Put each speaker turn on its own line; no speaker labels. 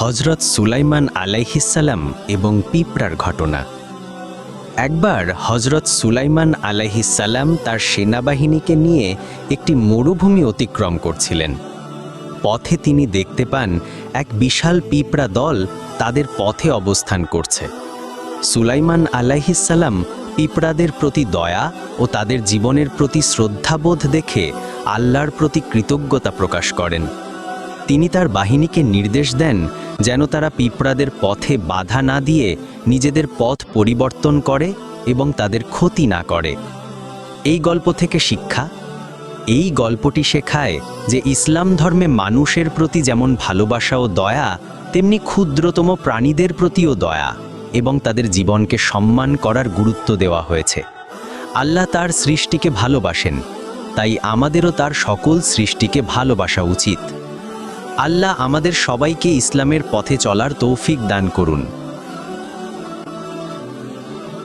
হযরত সুলাইমান আলাইহিসসালাম এবং পিঁপড়ার ঘটনা। একবার হযরত সুলাইমান আলাইহিসসালাম তার সেনাবাহিনীকে নিয়ে একটি মরুভূমি অতিক্রম করছিলেন। পথে তিনি দেখতে পান এক বিশাল পিঁপড়া দল তাদের পথে অবস্থান করছে। সুলাইমান আলাইহিসসালাম পিঁপড়াদের প্রতি দয়া ও তাদের জীবনের প্রতি শ্রদ্ধাবোধ দেখে আল্লাহর প্রতি কৃতজ্ঞতা প্রকাশ করেন। তিনি তার বাহিনীকে নির্দেশ দেন যেন তারা পিঁপড়াদের পথে বাধা না দিয়ে নিজেদের পথ পরিবর্তন করে এবং তাদের ক্ষতি না করে। এই গল্প থেকে শিক্ষা, এই গল্পটি শেখায় যে ইসলাম ধর্মে মানুষের প্রতি যেমন ভালোবাসা ও দয়া, তেমনি ক্ষুদ্রতম প্রাণীদের প্রতিও দয়া এবং তাদের জীবনকে সম্মান করার গুরুত্ব দেওয়া হয়েছে। আল্লাহ তার সৃষ্টিকে ভালোবাসেন, তাই আমাদেরও তার সকল সৃষ্টিকে ভালোবাসা উচিত। আল্লাহ আমাদের সবাইকে ইসলামের পথে চলার তৌফিক দান করুন।